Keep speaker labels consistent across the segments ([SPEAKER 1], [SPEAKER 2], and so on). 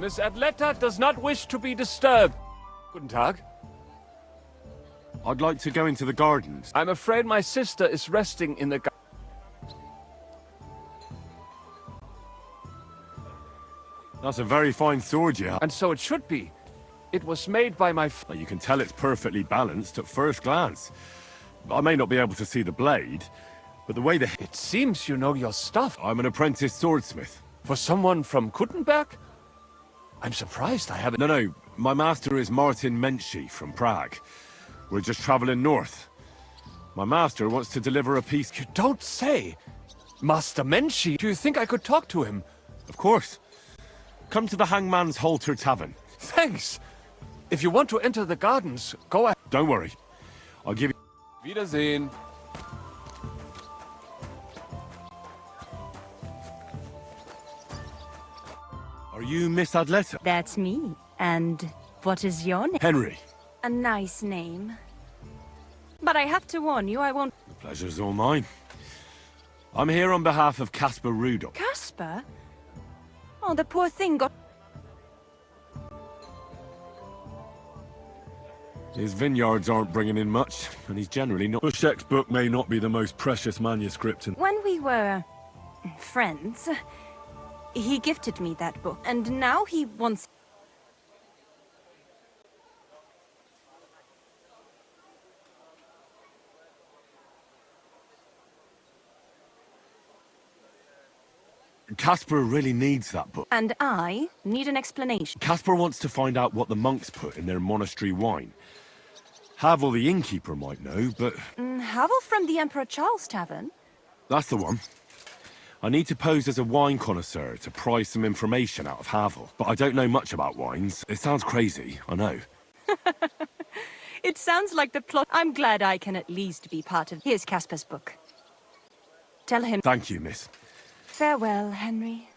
[SPEAKER 1] Miss Adletta does not wish to be disturbed. Guten Tag.
[SPEAKER 2] I'd like to go into the gardens.
[SPEAKER 1] I'm afraid my sister is resting in the
[SPEAKER 2] That's a very fine sword you have.
[SPEAKER 1] And so it should be. It was made by my
[SPEAKER 2] Well, you can tell it's perfectly balanced at first glance. I may not be able to see the blade, but the way the...
[SPEAKER 1] It seems you know your stuff.
[SPEAKER 2] I'm an apprentice swordsmith.
[SPEAKER 1] For someone from Kuttenberg? I'm surprised I haven't...
[SPEAKER 2] No, my master is Martin Menschy from Prague. We're just traveling north. My master wants to deliver a piece...
[SPEAKER 1] You don't say! Master Menschy, do you think I could talk to him?
[SPEAKER 2] Of course. Come to the Hangman's Halter Tavern.
[SPEAKER 1] Thanks! If you want to enter the gardens, go ahead.
[SPEAKER 2] Don't worry. I'll give you...
[SPEAKER 1] Wiedersehen.
[SPEAKER 2] Are you Miss Adletta?
[SPEAKER 3] That's me. And what is your name?
[SPEAKER 2] Henry.
[SPEAKER 3] A nice name. But I have to warn you, I won't...
[SPEAKER 2] The pleasure's all mine. I'm here on behalf of Caspar Rudolph.
[SPEAKER 3] Caspar? Oh, the poor thing got...
[SPEAKER 2] His vineyards aren't bringing in much, and he's generally not... Bushek's book may not be the most precious manuscript in...
[SPEAKER 3] When we were... friends, he gifted me that book, and now he wants...
[SPEAKER 2] Caspar really needs that book.
[SPEAKER 3] And I need an explanation.
[SPEAKER 2] Caspar wants to find out what the monks put in their monastery wine. Havel the innkeeper might know, but...
[SPEAKER 3] Havel from the Emperor Charles Tavern?
[SPEAKER 2] That's the one. I need to pose as a wine connoisseur to pry some information out of Havel. But I don't know much about wines. It sounds crazy, I know.
[SPEAKER 3] It sounds like the plot. I'm glad I can at least be part of... Here's Caspar's book. Tell him...
[SPEAKER 2] Thank you, miss.
[SPEAKER 3] Farewell, Henry.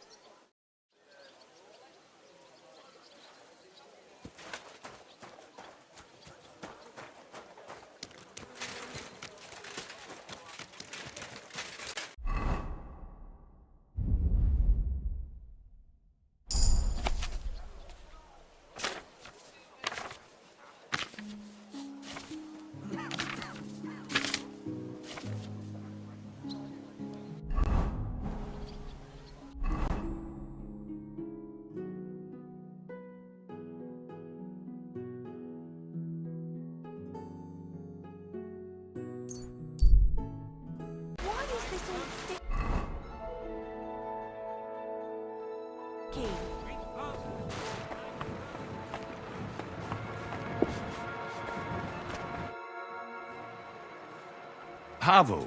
[SPEAKER 2] Havel,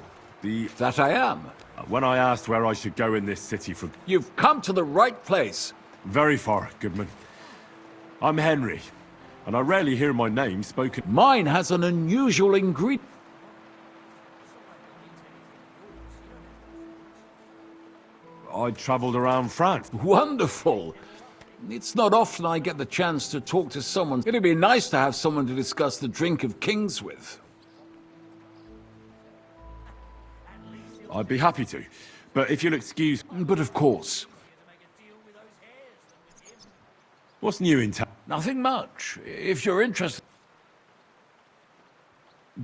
[SPEAKER 4] That I am.
[SPEAKER 2] when I asked where I should go in this city from...
[SPEAKER 4] You've come to the right place.
[SPEAKER 2] Very far, Goodman. I'm Henry, and I rarely hear my name spoken...
[SPEAKER 4] Mine has an unusual ingredient.
[SPEAKER 2] I travelled around France.
[SPEAKER 4] Wonderful. It's not often I get the chance to talk to someone. It'd be nice to have someone to discuss the drink of kings with.
[SPEAKER 2] I'd be happy to, but if you'll excuse...
[SPEAKER 4] But of course,
[SPEAKER 2] What's new in town?
[SPEAKER 4] nothing much. If you're interested...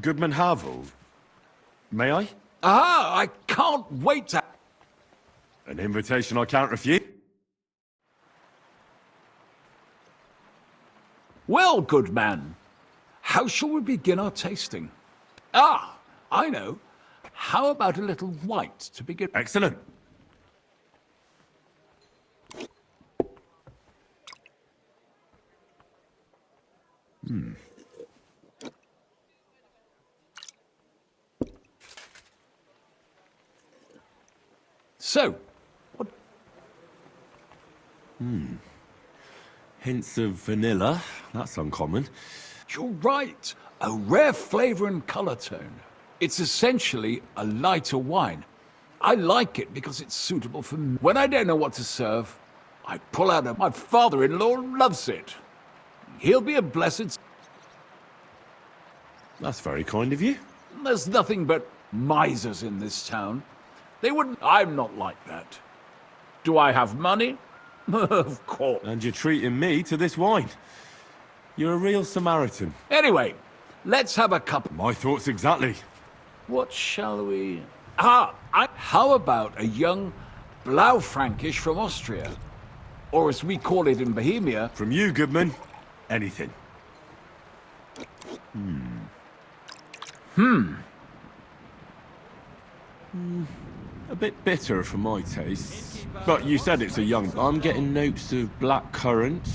[SPEAKER 2] Goodman Havel. May I?
[SPEAKER 4] Ah, I can't wait to...
[SPEAKER 2] An invitation I can't refuse.
[SPEAKER 4] Well, good man, how shall we begin our tasting? Ah, I know. How about a little white to begin?
[SPEAKER 2] Excellent.
[SPEAKER 4] So, what...
[SPEAKER 2] Hints of vanilla. That's uncommon.
[SPEAKER 4] You're right. A rare flavor and color tone. It's essentially a lighter wine. I like it because it's suitable for me. When I don't know what to serve, I pull out a... My father-in-law loves it. He'll be a blessed...
[SPEAKER 2] That's very kind of you.
[SPEAKER 4] There's nothing but misers in this town. They wouldn't... I'm not like that. Do I have money? Of course.
[SPEAKER 2] And you're treating me to this wine. You're a real Samaritan.
[SPEAKER 4] Anyway, let's have a cup.
[SPEAKER 2] My thoughts exactly.
[SPEAKER 4] What shall we... How about a young Blaufränkisch from Austria? Or as we call it in Bohemia...
[SPEAKER 2] From you, Goodman, anything. A bit bitter for my taste. But you said it's a young... I'm getting notes of black currant.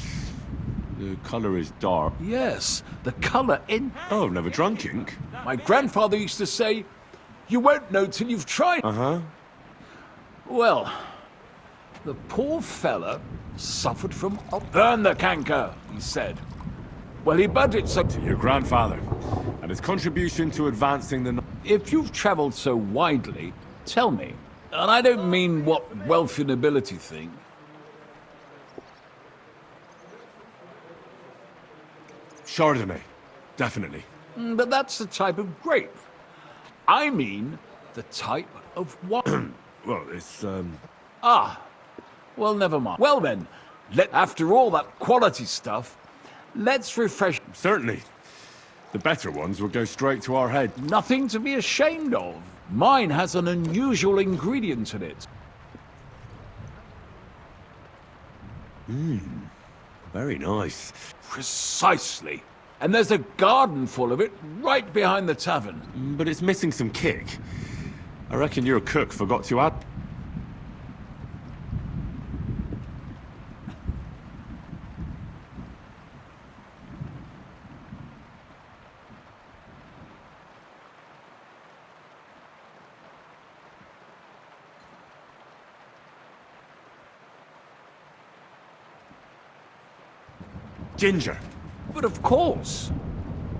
[SPEAKER 2] The colour is dark.
[SPEAKER 4] Yes, the colour in...
[SPEAKER 2] Oh, I've never drunk ink.
[SPEAKER 4] My grandfather used to say, you won't know till you've tried.
[SPEAKER 2] Uh-huh.
[SPEAKER 4] Well, the poor fella suffered from... Burn the canker, he said. Well, he budgets so...
[SPEAKER 2] To your grandfather. And his contribution to advancing the...
[SPEAKER 4] If you've travelled so widely, tell me. And I don't mean what wealthy nobility think.
[SPEAKER 2] Chardonnay. Definitely.
[SPEAKER 4] But that's the type of grape. I mean the type of wine.
[SPEAKER 2] Well, it's,
[SPEAKER 4] Well, never mind. Well then, after all that quality stuff, let's refresh.
[SPEAKER 2] Certainly. The better ones will go straight to our head.
[SPEAKER 4] Nothing to be ashamed of. Mine has an unusual ingredient in it.
[SPEAKER 2] Very nice.
[SPEAKER 4] Precisely. And there's a garden full of it right behind the tavern.
[SPEAKER 2] But it's missing some kick. I reckon your cook forgot to add... Ginger.
[SPEAKER 4] But of course.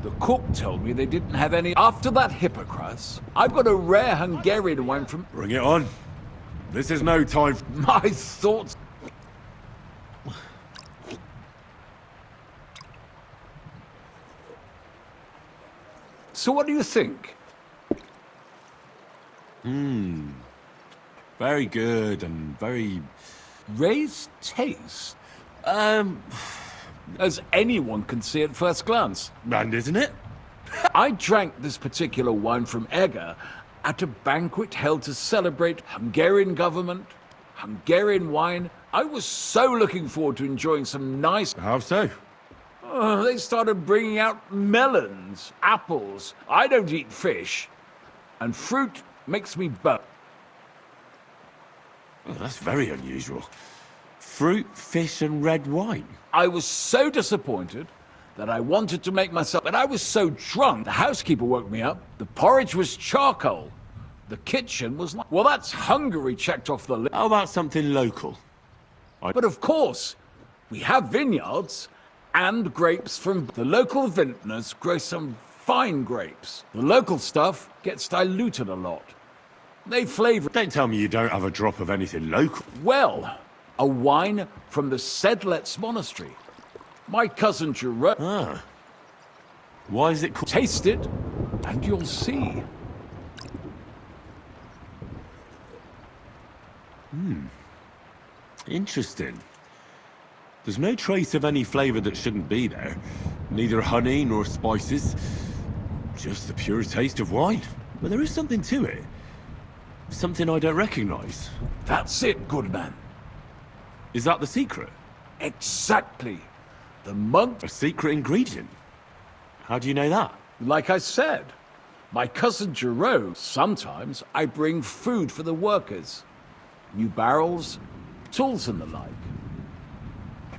[SPEAKER 4] The cook told me they didn't have any. After that Hippocras, I've got a rare Hungarian wine from...
[SPEAKER 2] Bring it on. This is no time...
[SPEAKER 4] My thoughts... So what do you think?
[SPEAKER 2] Very good and very...
[SPEAKER 4] Ray's taste? As anyone can see at first glance.
[SPEAKER 2] And isn't it?
[SPEAKER 4] I drank this particular wine from Eger at a banquet held to celebrate Hungarian government, Hungarian wine. I was so looking forward to enjoying some nice...
[SPEAKER 2] How so?
[SPEAKER 4] They started bringing out melons, apples. I don't eat fish. And fruit makes me burp.
[SPEAKER 2] Oh, that's very unusual. Fruit, fish and red wine.
[SPEAKER 4] I was so disappointed that I wanted to make myself... But I was so drunk, the housekeeper woke me up. The porridge was charcoal. The kitchen was like... Well, that's Hungary checked off the list.
[SPEAKER 2] How about something local?
[SPEAKER 4] But of course, we have vineyards and grapes from... The local vintners grow some fine grapes. The local stuff gets diluted a lot. They flavor...
[SPEAKER 2] Don't tell me you don't have a drop of anything local.
[SPEAKER 4] Well, a wine from the Sedlets Monastery. My cousin Jerome...
[SPEAKER 2] Ah. Why is it called...
[SPEAKER 4] Taste it, and you'll see.
[SPEAKER 2] Interesting. There's no trace of any flavour that shouldn't be there. Neither honey nor spices. Just the pure taste of wine. But there is something to it. Something I don't recognise.
[SPEAKER 4] That's it, good man.
[SPEAKER 2] Is that the secret?
[SPEAKER 4] Exactly. The monk...
[SPEAKER 2] A secret ingredient? How do you know that?
[SPEAKER 4] Like I said, my cousin Jerome, sometimes I bring food for the workers. New barrels, tools and the like.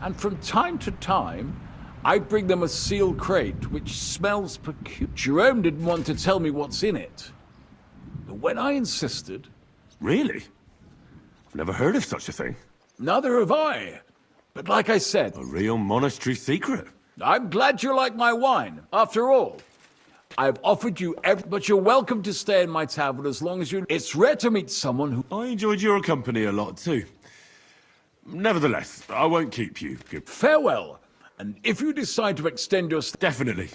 [SPEAKER 4] And from time to time, I bring them a sealed crate which smells peculiar. Jerome didn't want to tell me what's in it. But when I insisted...
[SPEAKER 2] Really? I've never heard of such a thing.
[SPEAKER 4] Neither have I. But like I said...
[SPEAKER 2] A real monastery secret.
[SPEAKER 4] I'm glad you like my wine. After all, I've offered you but you're welcome to stay in my tavern as long as you... It's rare to meet someone who...
[SPEAKER 2] I enjoyed your company a lot too. Nevertheless, I won't keep you. Good.
[SPEAKER 4] Farewell. And if you decide to extend your...
[SPEAKER 2] Definitely.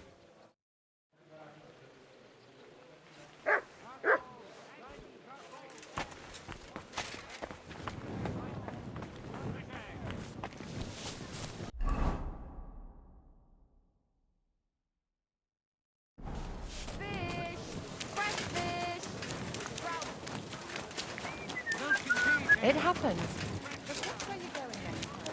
[SPEAKER 5] It happens. But which way you going next time?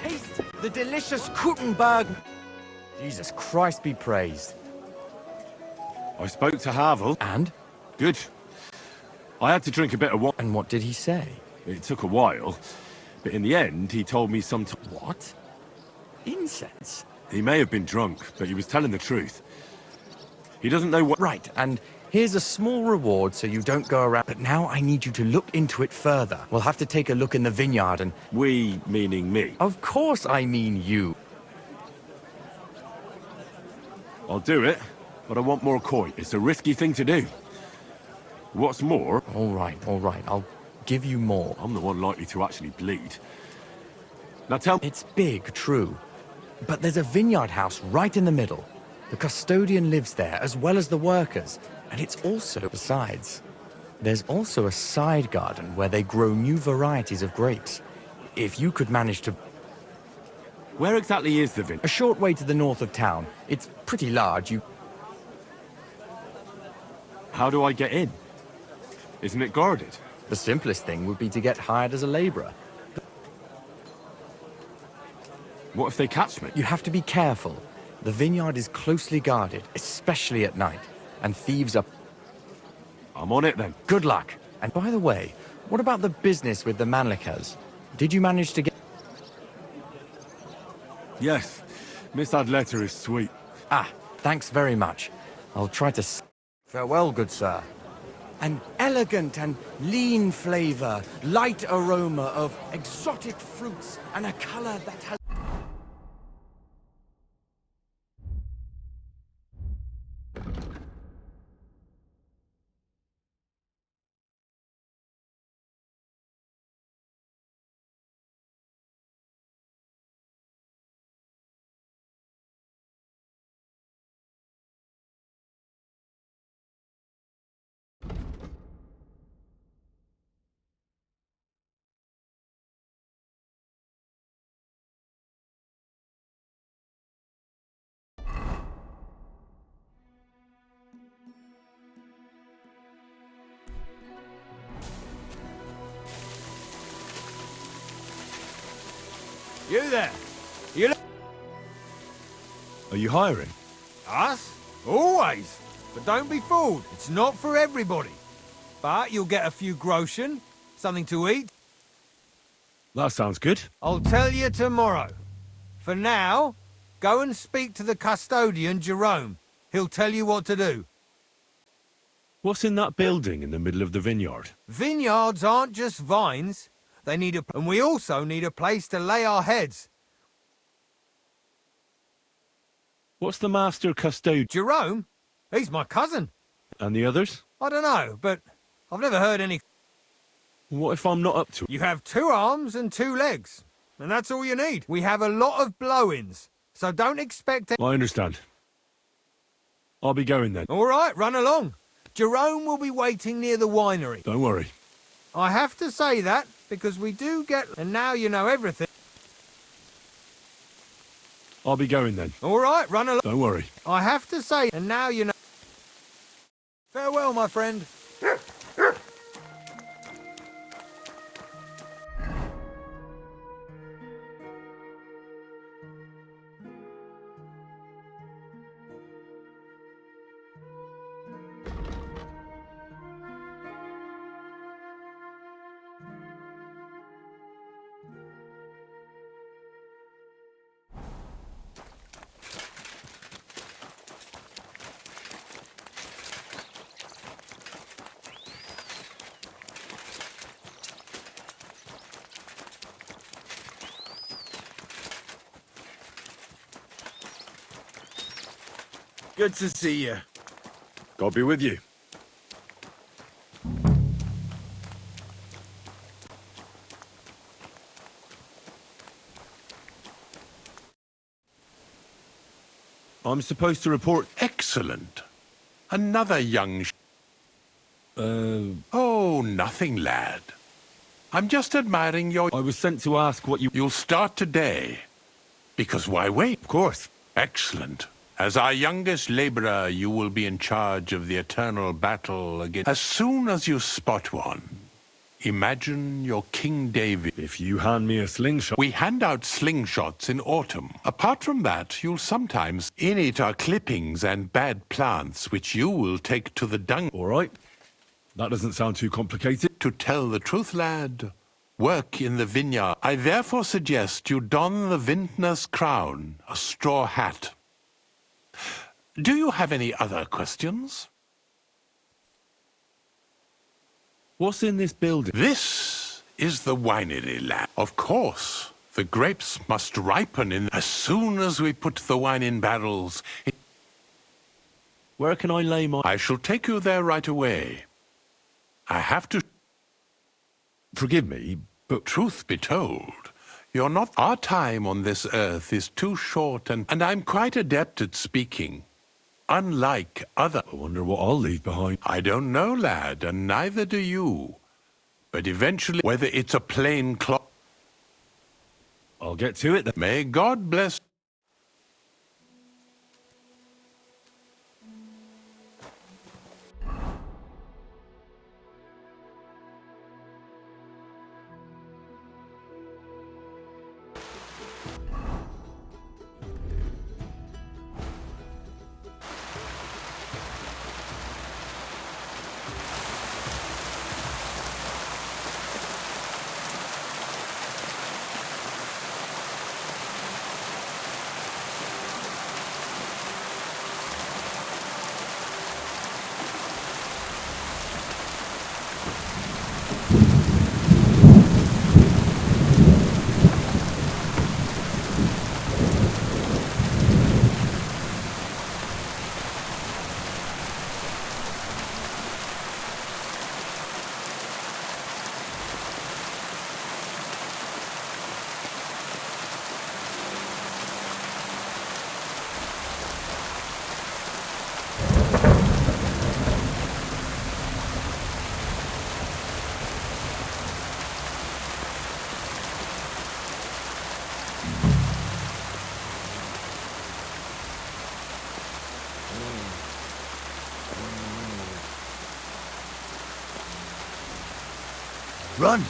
[SPEAKER 6] Taste the delicious Kuchenberg. Jesus Christ be praised.
[SPEAKER 2] I spoke to Havel.
[SPEAKER 6] And?
[SPEAKER 2] Good. I had to drink a bit of wine.
[SPEAKER 6] And what did he say?
[SPEAKER 2] It took a while, but in the end, he told me some...
[SPEAKER 6] What? Incense?
[SPEAKER 2] He may have been drunk, but he was telling the truth. He doesn't know what...
[SPEAKER 6] Right, and here's a small reward so you don't go around. But now I need you to look into it further. We'll have to take a look in the vineyard and...
[SPEAKER 2] We, meaning me.
[SPEAKER 6] Of course I mean you.
[SPEAKER 2] I'll do it, but I want more coin. It's a risky thing to do. What's more...
[SPEAKER 6] All right, I'll give you more.
[SPEAKER 2] I'm the one likely to actually bleed. Now tell me...
[SPEAKER 6] It's big, true. But there's a vineyard house right in the middle. The custodian lives there, as well as the workers. And it's also... Besides, there's also a side garden where they grow new varieties of grapes. If you could manage to...
[SPEAKER 2] Where exactly is the vineyard?
[SPEAKER 6] A short way to the north of town. It's pretty large, you...
[SPEAKER 2] How do I get in? Isn't it guarded?
[SPEAKER 6] The simplest thing would be to get hired as a laborer.
[SPEAKER 2] What if they catch me?
[SPEAKER 6] You have to be careful. The vineyard is closely guarded, especially at night. And thieves are...
[SPEAKER 2] I'm on it then.
[SPEAKER 6] Good luck. And by the way, what about the business with the Manlikas? Did you manage to get...
[SPEAKER 2] Yes. Miss Adletter is sweet.
[SPEAKER 6] Ah, thanks very much. I'll try to... Farewell, good sir. An elegant and lean flavor, light aroma of exotic fruits, and a color that has...
[SPEAKER 7] You there? You
[SPEAKER 2] Are you hiring?
[SPEAKER 7] Us? Always. But don't be fooled. It's not for everybody. But you'll get a few groschen, something to eat.
[SPEAKER 2] That sounds good.
[SPEAKER 7] I'll tell you tomorrow. For now, go and speak to the custodian, Jerome. He'll tell you what to do.
[SPEAKER 2] What's in that building in the middle of the vineyard?
[SPEAKER 7] Vineyards aren't just vines. They need a... And we also need a place to lay our heads.
[SPEAKER 2] What's the master custodian?
[SPEAKER 7] Jerome? He's my cousin.
[SPEAKER 2] And the others?
[SPEAKER 7] I don't know, but I've never heard any...
[SPEAKER 2] What if I'm not up to it?
[SPEAKER 7] You have 2 arms and 2 legs. And that's all you need. We have a lot of blow-ins. So don't expect...
[SPEAKER 2] I understand. I'll be going then.
[SPEAKER 7] All right, run along. Jerome will be waiting near the winery.
[SPEAKER 2] Don't worry.
[SPEAKER 7] I have to say that, because we do get... And now you know everything.
[SPEAKER 2] I'll be going then.
[SPEAKER 7] All right, run along.
[SPEAKER 2] Don't worry.
[SPEAKER 7] I have to say... And now you know... Farewell, my friend.
[SPEAKER 2] Good to see you. God be with you. I'm supposed to report...
[SPEAKER 8] Excellent. Another young... Oh, nothing, lad. I'm just admiring your...
[SPEAKER 2] I was sent to ask what you...
[SPEAKER 8] You'll start today. Because why wait?
[SPEAKER 2] Of course.
[SPEAKER 8] Excellent. As our youngest laborer, you will be in charge of the eternal battle against... As soon as you spot one, imagine you're King David.
[SPEAKER 2] If you hand me a slingshot...
[SPEAKER 8] We hand out slingshots in autumn. Apart from that, you'll sometimes... In it are clippings and bad plants, which you will take to the dung...
[SPEAKER 2] All right. That doesn't sound too complicated.
[SPEAKER 8] To tell the truth, lad, work in the vineyard. I therefore suggest you don the vintner's crown, a straw hat. Do you have any other questions?
[SPEAKER 2] What's in this building?
[SPEAKER 8] This is the winery, lad. Of course, the grapes must ripen in... As soon as we put the wine in barrels...
[SPEAKER 2] Where can I lay my...
[SPEAKER 8] I shall take you there right away. I have to...
[SPEAKER 2] Forgive me, but...
[SPEAKER 8] Truth be told, you're not... Our time on this earth is too short, and I'm quite adept at speaking. Unlike other...
[SPEAKER 2] I wonder what I'll leave behind.
[SPEAKER 8] I don't know, lad, and neither do you. But eventually, whether it's a plain cloth...
[SPEAKER 2] I'll get to it then.
[SPEAKER 8] May God bless...
[SPEAKER 6] Run!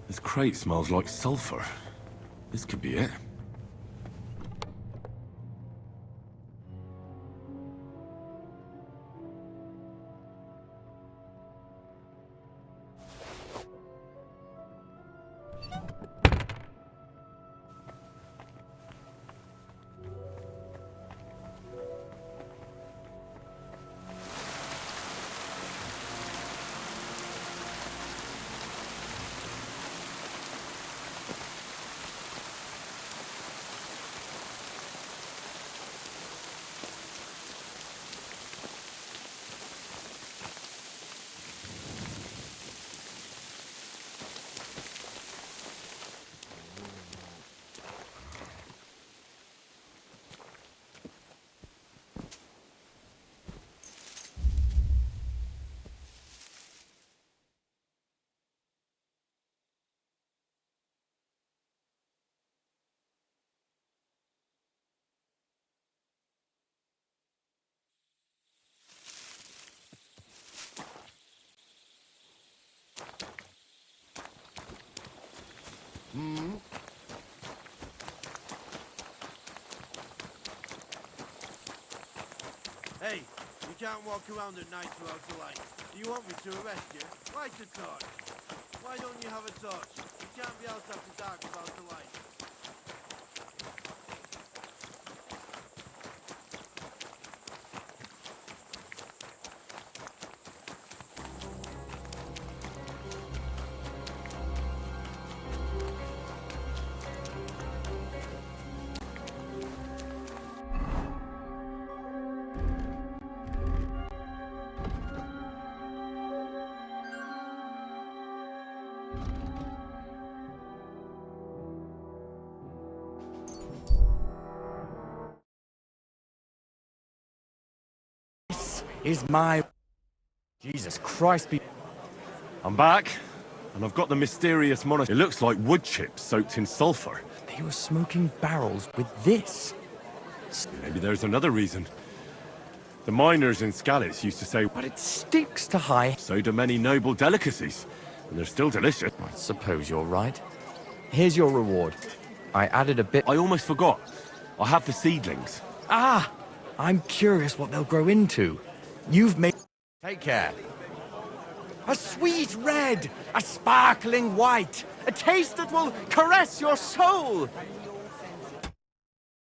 [SPEAKER 2] This crate smells like sulfur. This could be it.
[SPEAKER 9] Hey, you can't walk around at night without a light. Do you want me to arrest you? Light a torch. Why don't you have a torch? You can't be out after dark without a light.
[SPEAKER 6] Is my... Jesus Christ be...
[SPEAKER 2] I'm back, and I've got the mysterious monastery. It looks like wood chips soaked in sulfur.
[SPEAKER 6] They were smoking barrels with this.
[SPEAKER 2] Maybe there's another reason. The miners in Scalitz used to say,
[SPEAKER 6] But it sticks to high...
[SPEAKER 2] so do many noble delicacies, and they're still delicious.
[SPEAKER 6] I suppose you're right. Here's your reward. I added a bit...
[SPEAKER 2] I almost forgot. I have the seedlings.
[SPEAKER 6] Ah! I'm curious what they'll grow into. You've made... Take care. A sweet red, a sparkling white, a taste that will caress your soul.